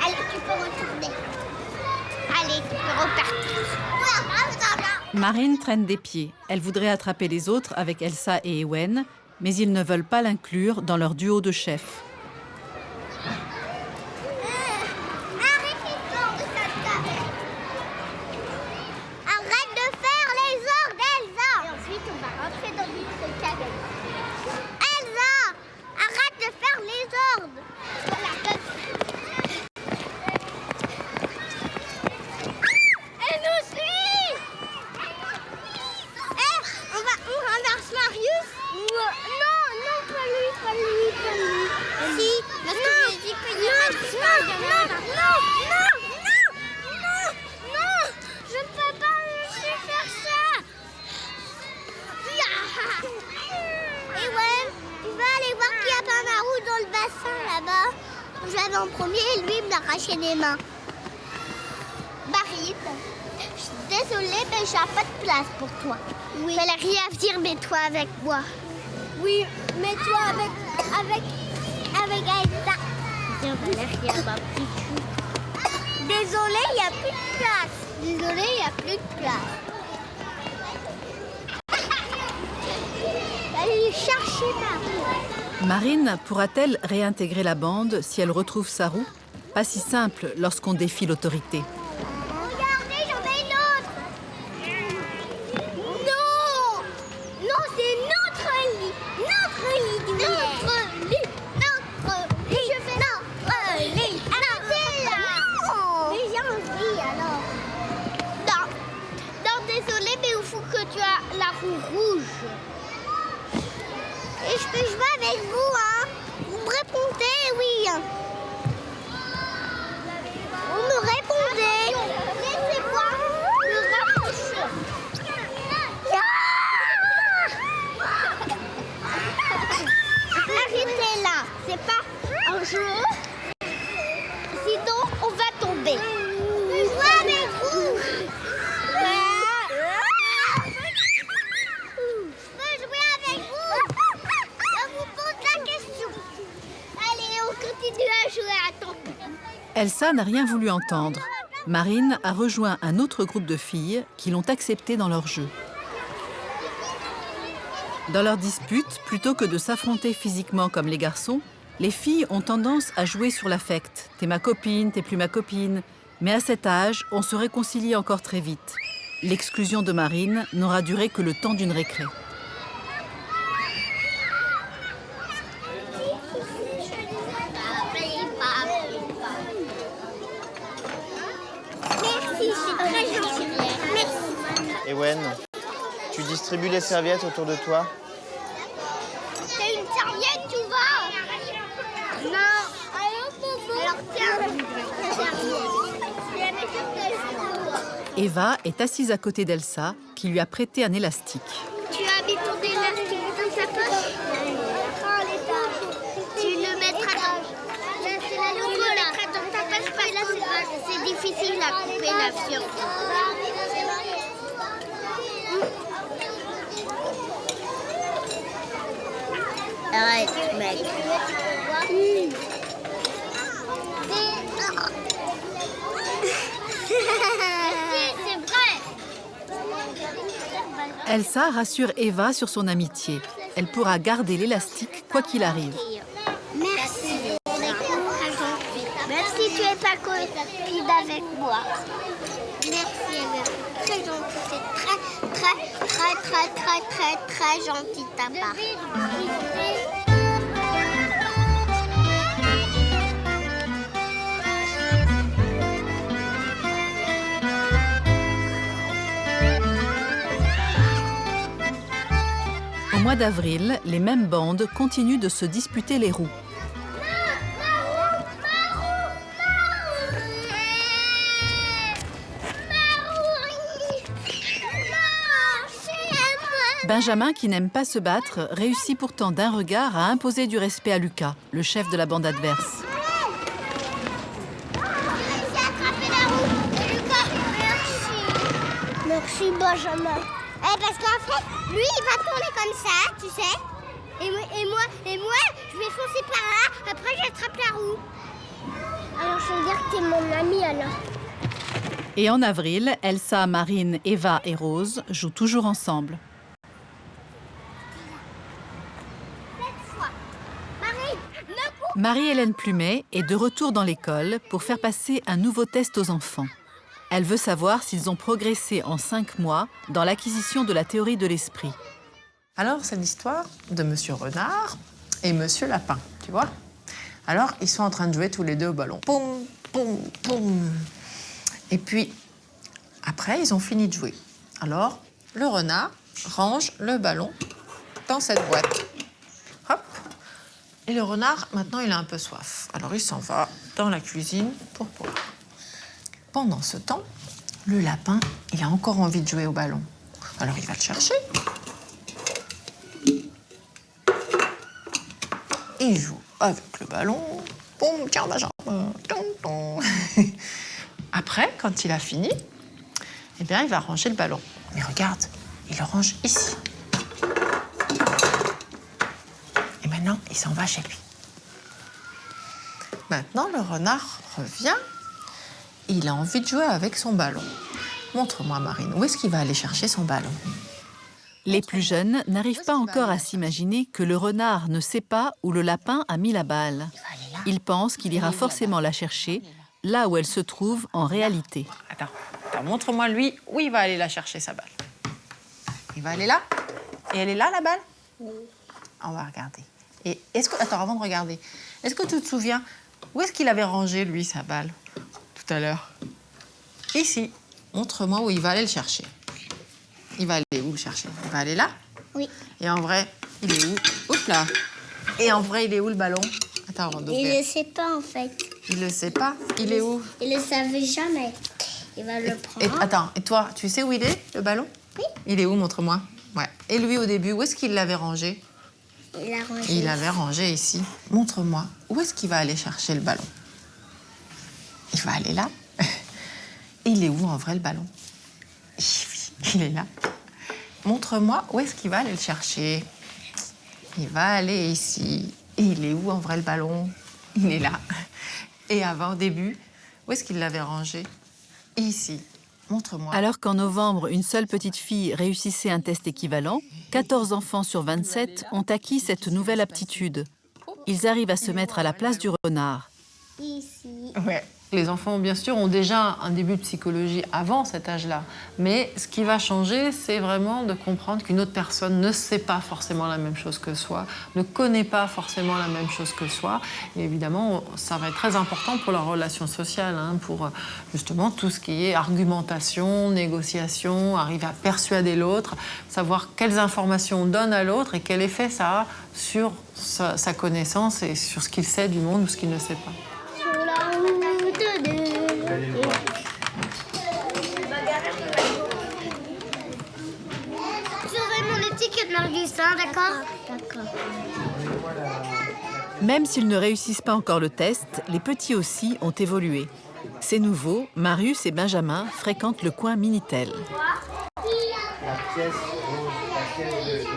[SPEAKER 4] Allez, tu peux retourner. Allez, tu peux repartir.
[SPEAKER 1] Marine traîne des pieds. Elle voudrait attraper les autres avec Elsa et Ewen, mais ils ne veulent pas l'inclure dans leur duo de chefs.
[SPEAKER 4] Arrête de faire les ordres, Elsa. Et ensuite, on va rentrer dans notre cabine. Elsa, arrête de faire les ordres. Elle nous suit. On renverse Marius. Non, pas lui. Si, parce que j'ai dit qu'il y aurait du non, je ne peux pas laisser faire ça. Et ouais, tu vas aller voir qu'il y a pas ma roue dans le bassin là-bas. J'avais en premier et lui il me l'a arraché des mains. Barry, je désolée, mais j'ai pas de place pour toi. Oui. Fallait rien dire, mets-toi avec moi. Oui, mets-toi avec Aïssa. Valérie, ma petite chou. Désolée, il n'y a plus de place. Désolée, il n'y a plus de place. Allez chercher Marine.
[SPEAKER 1] Marine pourra-t-elle réintégrer la bande si elle retrouve sa roue? Pas si simple lorsqu'on défie l'autorité.
[SPEAKER 4] Regardez, j'en ai une autre. Non, non, c'est notre lit. Notre lit du Notre lit. Notre lit. Je fais notre lit. Arrêtez là. Mais j'ai envie alors. Non, non, désolé, mais il faut que tu as la roue rouge. Et je peux jouer avec vous, hein. Vous me répondez, oui. Vous me répondez. Laissez-moi le rapprocher. Arrêtez là. C'est pas un jeu. Sinon, on va tomber. Je joue avec vous. Je veux jouer avec vous. Je vous pose la question. Allez, on continue à jouer. Attends.
[SPEAKER 1] Elsa n'a rien voulu entendre. Marine a rejoint un autre groupe de filles qui l'ont acceptée dans leur jeu. Dans leur dispute, plutôt que de s'affronter physiquement comme les garçons, les filles ont tendance à jouer sur l'affect. T'es ma copine, t'es plus ma copine. Mais à cet âge, on se réconcilie encore très vite. L'exclusion de Marine n'aura duré que le temps d'une récré.
[SPEAKER 4] Merci, c'est très gentil. Merci.
[SPEAKER 2] Ewen, tu distribues les serviettes autour de toi?
[SPEAKER 4] C'est une serviette, tu vois? Non. Alors tiens.
[SPEAKER 1] Eva est assise à côté d'Elsa, qui lui a prêté un élastique.
[SPEAKER 4] Tu as mis ton élastique dans sa poche? Tu le mettras dans... Tu le mettras dans ta poche parce que c'est difficile à couper la fiole. Arrête, mec. C'est vrai.
[SPEAKER 1] Elsa rassure Eva sur son amitié. Elle pourra garder l'élastique quoi qu'il arrive.
[SPEAKER 4] Merci. Même si tu es pas copine avec moi. Merci, Eva. Très gentil. C'est très gentil de ta part.
[SPEAKER 1] Au mois d'avril, les mêmes bandes continuent de se disputer les roues. Benjamin, qui n'aime pas se battre, réussit pourtant d'un regard à imposer du respect à Lucas, le chef de la bande adverse.
[SPEAKER 4] J'ai attrapé la roue. Lucas, merci. Merci, Benjamin. Parce qu'en fait, lui, il va tourner comme ça, tu sais. Et moi, je vais foncer par là. Après, j'attrape la roue. Alors, je veux dire que t'es mon ami, alors.
[SPEAKER 1] Et en avril, Elsa, Marine, Eva et Rose jouent toujours ensemble. Marie-Hélène Plumet est de retour dans l'école pour faire passer un nouveau test aux enfants. Elle veut savoir s'ils ont progressé en 5 mois dans l'acquisition de la théorie de l'esprit.
[SPEAKER 6] Alors, c'est l'histoire de Monsieur Renard et Monsieur Lapin, tu vois? Alors, ils sont en train de jouer tous les deux au ballon. Poum, poum, poum. Et puis, après, ils ont fini de jouer. Alors, le renard range le ballon dans cette boîte. Hop. Et le renard, maintenant, il a un peu soif. Alors, il s'en va dans la cuisine pour boire. Pendant ce temps, le lapin, il a encore envie de jouer au ballon. Alors, il va le chercher. Il joue avec le ballon. Boum, tiens, ma jambe. Après, quand il a fini, eh bien, il va ranger le ballon. Mais regarde, il le range ici. Et maintenant, il s'en va chez lui. Maintenant, le renard revient. Il a envie de jouer avec son ballon. Montre-moi, Marine, où est-ce qu'il va aller chercher son ballon?
[SPEAKER 1] Les plus jeunes n'arrivent pas encore à s'imaginer que le renard ne sait pas où le lapin a mis la balle. Ils pensent qu'il ira forcément la chercher là où elle se trouve en réalité.
[SPEAKER 6] Attends, montre-moi lui où il va aller la chercher, sa balle. Il va aller là? Et elle est là, la balle? Oui. On va regarder. Et est-ce que... Attends, avant de regarder, est-ce que tu te souviens où est-ce qu'il avait rangé, lui, sa balle, tout à l'heure? Ici. Montre-moi où il va aller le chercher. Il va aller où le chercher? Il va aller là?
[SPEAKER 4] Oui.
[SPEAKER 6] Et en vrai, il est où? Oups là. Et en vrai, il est où le ballon? Attends, avant d'ouvrir.
[SPEAKER 4] Il ne sait pas en fait.
[SPEAKER 6] Il le sait pas? Il est où?
[SPEAKER 4] Il ne savait jamais. Il va le prendre.
[SPEAKER 6] Attends, et toi, tu sais où il est, le ballon?
[SPEAKER 4] Oui.
[SPEAKER 6] Il est où? Montre-moi. Ouais. Et lui, au début, où est-ce qu'il l'avait rangé?
[SPEAKER 4] Il l'a rangé.
[SPEAKER 6] Il l'avait rangé ici. Montre-moi. Où est-ce qu'il va aller chercher le ballon? Il va aller là. Et il est où, en vrai, le ballon? Il est là. Montre-moi où est-ce qu'il va aller le chercher. Il va aller ici. Et il est où, en vrai, le ballon? Il est là. Et avant, au début, où est-ce qu'il l'avait rangé? Ici. Montre-moi.
[SPEAKER 1] Alors qu'en novembre, une seule petite fille réussissait un test équivalent, 14 enfants sur 27 ont acquis cette nouvelle aptitude. Ils arrivent à se mettre à la place du renard.
[SPEAKER 4] Ici.
[SPEAKER 6] Ouais. Les enfants, bien sûr, ont déjà un début de psychologie avant cet âge-là. Mais ce qui va changer, c'est vraiment de comprendre qu'une autre personne ne sait pas forcément la même chose que soi, ne connaît pas forcément la même chose que soi. Et évidemment, ça va être très important pour leur relation sociale, hein, pour justement tout ce qui est argumentation, négociation, arriver à persuader l'autre, savoir quelles informations on donne à l'autre et quel effet ça a sur sa connaissance et sur ce qu'il sait du monde ou ce qu'il ne sait pas.
[SPEAKER 4] Sur la route de... J'aurai mon étiquette Marius, hein, d'accord? D'accord.
[SPEAKER 1] Même s'ils ne réussissent pas encore le test, les petits aussi ont évolué. C'est nouveau, Marius et Benjamin fréquentent le coin Minitel.
[SPEAKER 2] La pièce rouge, la pièce de...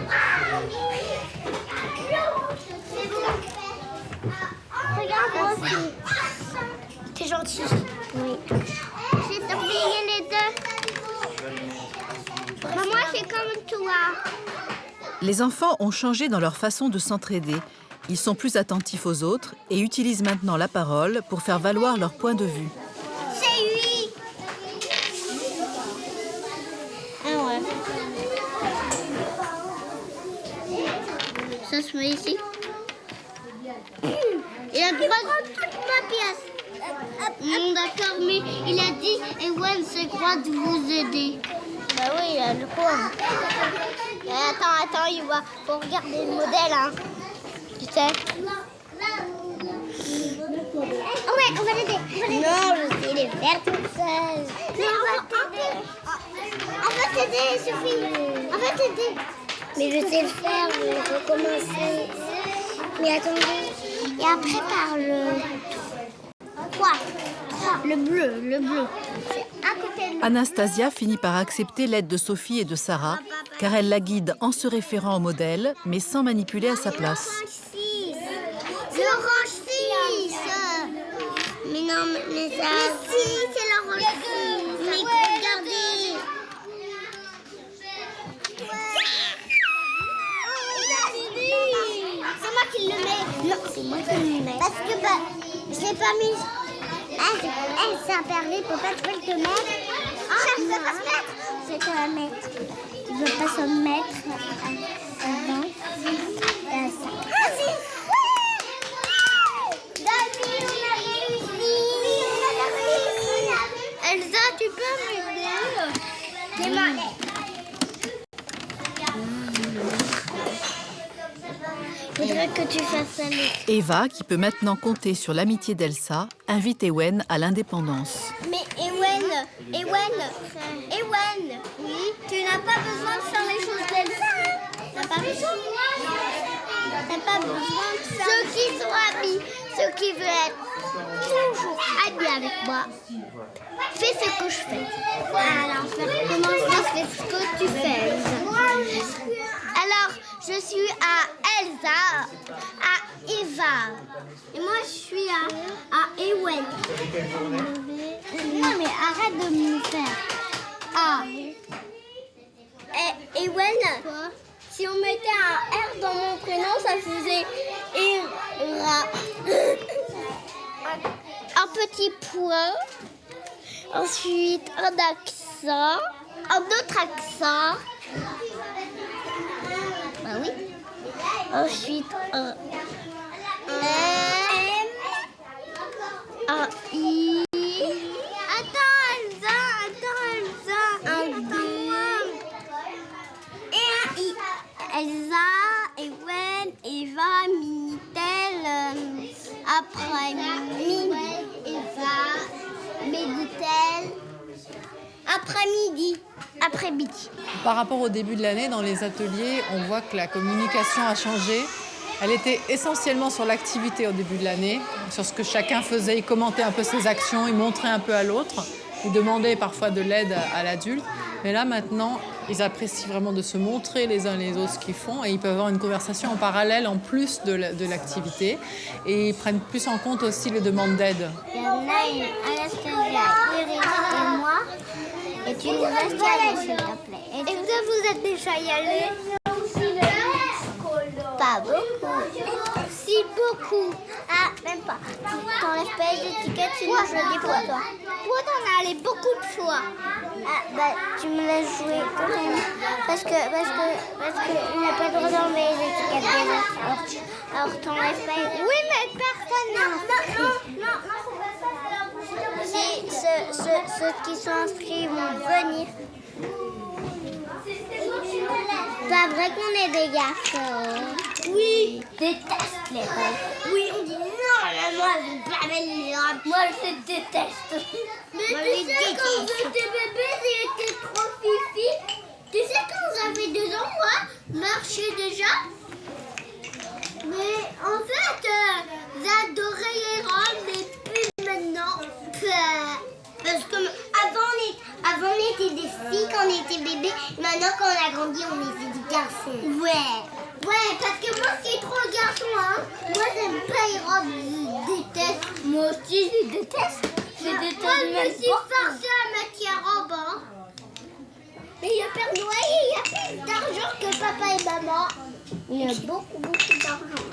[SPEAKER 4] Regarde, moi aussi. T'es gentil. Oui. J'ai oublié les deux. Moi, c'est comme toi.
[SPEAKER 1] Les enfants ont changé dans leur façon de s'entraider. Ils sont plus attentifs aux autres et utilisent maintenant la parole pour faire valoir leur point de vue.
[SPEAKER 4] C'est lui. Ah ouais. Ça se met ici. Il a le droit de toute ma pièce. D'accord, mais il a dit Ewen, c'est le droit de vous aider. Bah oui, il a le droit. Attends, il va faut regarder le modèle, hein. Tu sais. Ouais, on va l'aider. Non, je sais les faire toute seule. Mais on va t'aider, Sophie. On va t'aider. Mais je sais le faire, je vais recommencer. Mais attendez. Et après par le 3. Le bleu. C'est à côté de nous.
[SPEAKER 1] Anastasia finit par accepter l'aide de Sophie et de Sarah, car elle la guide en se référant au modèle, mais sans manipuler à sa place.
[SPEAKER 4] L'orange 6. Mais non, mais ça... Mais si, c'est l'orange 6. Mais regardez. C'est moi qui le mets. Non, c'est moi qui le mets. Parce que je l'ai pas mis. C'est un permis, faut pas trouver te mettre. Je veux pas se mettre. Je vais te la mettre. Je veux pas se mettre avant. Vas-y. David, on a réussi. Elsa, tu peux m'aider? Les mains. Faudrait que tu fasses ça.
[SPEAKER 1] Eva, qui peut maintenant compter sur l'amitié d'Elsa, invite Ewen à l'indépendance.
[SPEAKER 4] Mais Ewen, oui, tu n'as pas besoin de faire les choses d'Elsa, hein? T'as pas besoin. T'as pas besoin de faire. Ceux qui sont amis, ceux qui veulent être toujours habillé avec moi. Fais ce que je fais. Alors, comment ça fais ce que tu fais, Elsa? Alors, je suis à Elsa, à Eva. Et moi, je suis à Ewen. Non, mais arrête de me faire. Ah. Ewen, si on mettait un R dans mon prénom, ça faisait Era. Un petit point. Ensuite, un accent. Un autre accent. Bah oui. Ensuite, un M. Un I. Attends, Elsa. Un D. Et un I. Elsa, Ewen, Eva, Minitel, après-midi, Eva, Meditel, après-midi.
[SPEAKER 1] Par rapport au début de l'année, dans les ateliers, on voit que la communication a changé. Elle était essentiellement sur l'activité au début de l'année, sur ce que chacun faisait. Il commentait un peu ses actions, il montrait un peu à l'autre. Il demandait parfois de l'aide à l'adulte. Mais là, maintenant, ils apprécient vraiment de se montrer les uns les autres ce qu'ils font et ils peuvent avoir une conversation en parallèle en plus de l'activité. Et ils prennent plus en compte aussi les demandes d'aide.
[SPEAKER 4] Il y en a une à l'escalier, Iris et moi. Et tu nous restes allés, s'il te plaît. Et vous êtes déjà y allés? Pas beaucoup. Si beaucoup. Ah, même pas. T'enlèves pas les étiquettes, sinon je le dis pour toi. Toi, t'en as allé beaucoup de fois. Ah, bah, tu me laisses jouer quand même. Parce que il n'a pas le droit d'enlever les étiquettes des autres. Alors t'enlèves pas les... Oui, mais personne n'a inscrit. Non, c'est pas ça. Si ceux qui sont inscrits vont venir. Pas vrai qu'on est des garçons. Oui, déteste les robes. Oui, on dit non, mais moi je n'aime pas les robes. Moi je les déteste. Mais moi, tu sais, quand j'étais bébé, j'étais trop fifi. Tu sais, quand j'avais 2 ans, moi, marchais déjà. Mais en fait, j'adorais les robes, mais plus maintenant. Parce que avant on était des filles quand on était bébé. Maintenant quand on a grandi, on était des garçons. Ouais, parce que moi c'est trop garçon, hein. Moi j'aime pas les robes, je déteste. Moi aussi je déteste. Moi je me suis forcée à mettre les robes, hein. Mais il y a Père Noël et il y a plus d'argent que papa et maman. Il y a beaucoup d'argent.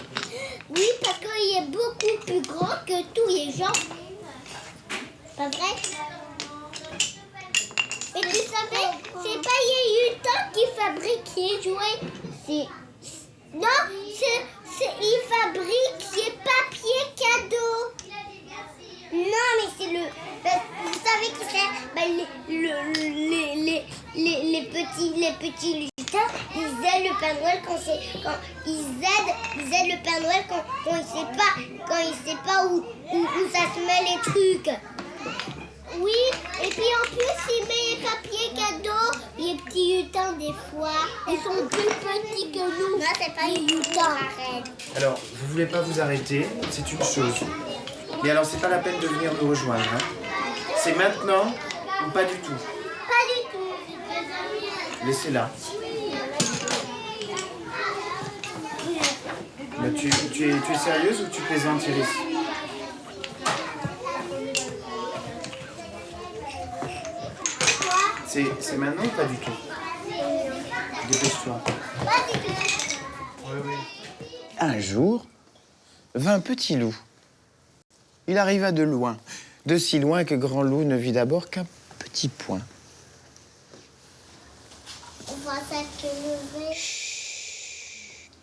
[SPEAKER 4] Oui, parce qu'il est beaucoup plus grand que tous les gens. Pas vrai? Et tu savais, c'est pas Yutan qui fabrique les jouets. Non, il fabrique les papiers cadeaux. Non, mais c'est le... Vous savez qui c'est? Les petits lutins, ils aident le Père Noël quand ils aident le Père Noël quand il sait pas où ça se met les trucs. Oui, et puis en plus, il met les papiers cadeaux. Les petits lutins, des fois, ils sont plus petits que nous. Non, c'est pas les lutins.
[SPEAKER 2] Alors, vous voulez pas vous arrêter, c'est une chose. Mais alors, c'est pas la peine de venir nous rejoindre. Hein. C'est maintenant ou pas du tout?
[SPEAKER 4] Pas du tout.
[SPEAKER 2] Laissez-la. Mais tu es sérieuse ou tu plaisantes, Iris? C'est maintenant ou pas du tout? Dépêche-toi. Oui.
[SPEAKER 3] Un jour, vint Petit Loup. Il arriva de loin, de si loin que Grand Loup ne vit d'abord qu'un petit point.
[SPEAKER 4] On va s'accueillir.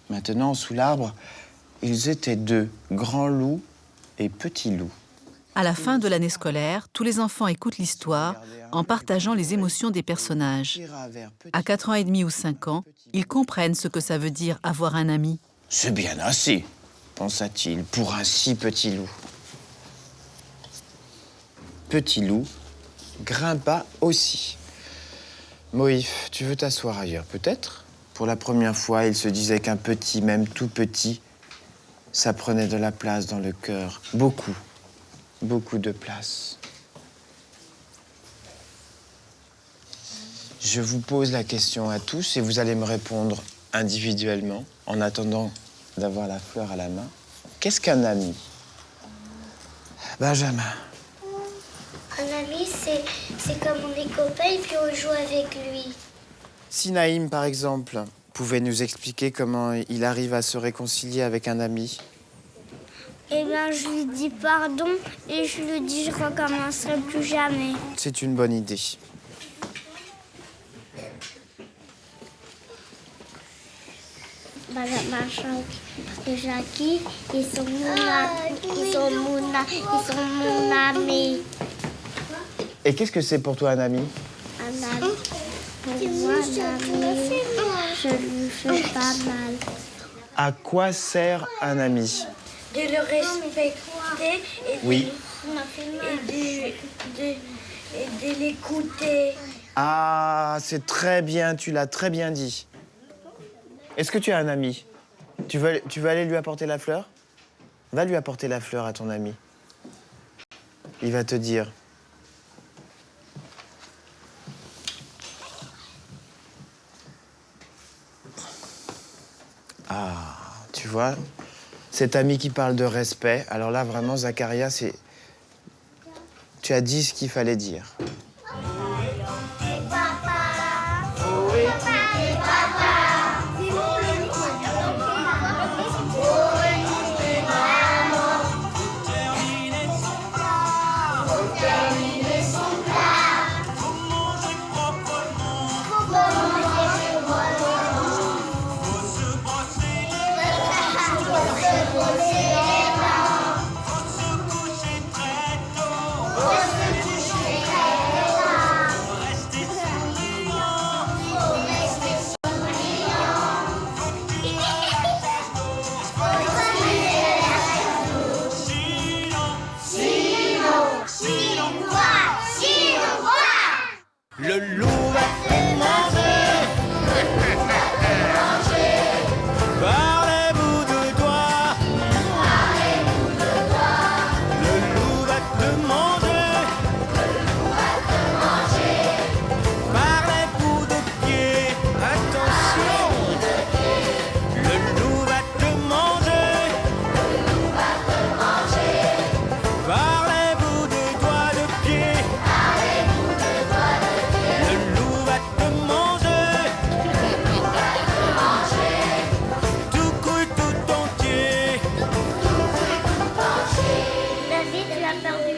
[SPEAKER 3] Maintenant, sous l'arbre, ils étaient 2, Grand Loup et Petit Loup.
[SPEAKER 1] À la fin de l'année scolaire, tous les enfants écoutent l'histoire en partageant les émotions des personnages. À 4 ans et demi ou 5 ans, ils comprennent ce que ça veut dire avoir un ami.
[SPEAKER 3] C'est bien assez, pensa-t-il, pour un si petit loup. Petit Loup grimpa aussi. Moïf, tu veux t'asseoir ailleurs, peut-être? Pour la première fois, il se disait qu'un petit, même tout petit, ça prenait de la place dans le cœur. Beaucoup. beaucoup de place. Je vous pose la question à tous et vous allez me répondre individuellement en attendant d'avoir la fleur à la main. Qu'est-ce qu'un ami? Benjamin.
[SPEAKER 4] Un ami, c'est comme on est copains et puis on joue avec lui.
[SPEAKER 3] Si Naïm, par exemple, pouvait nous expliquer comment il arrive à se réconcilier avec un ami.
[SPEAKER 4] Eh bien, je lui dis pardon et je lui dis je recommencerai plus jamais.
[SPEAKER 3] C'est une bonne idée.
[SPEAKER 4] Benjamin et Jackie, ils sont mon ami.
[SPEAKER 3] Et qu'est-ce que c'est pour toi un ami?
[SPEAKER 4] Un ami. Pour moi, un ami, je lui fais pas mal.
[SPEAKER 3] À quoi sert un ami?
[SPEAKER 4] De le respecter et
[SPEAKER 3] Oui.
[SPEAKER 4] de l'écouter.
[SPEAKER 3] Ah, c'est très bien, tu l'as très bien dit. Est-ce que tu as un ami? Tu veux aller lui apporter la fleur? Va lui apporter la fleur à ton ami. Il va te dire. Ah, tu vois, cet ami qui parle de respect. Alors là, vraiment, Zacharia, c'est... Tu as dit ce qu'il fallait dire.
[SPEAKER 2] Le loup va te manger par les bouts de doigts. Le loup va te manger par les bouts de pied. Attention, le loup va te manger par les bouts de doigts de pied. Le loup va te manger, tout cru tout entier.
[SPEAKER 4] David, tu as perdu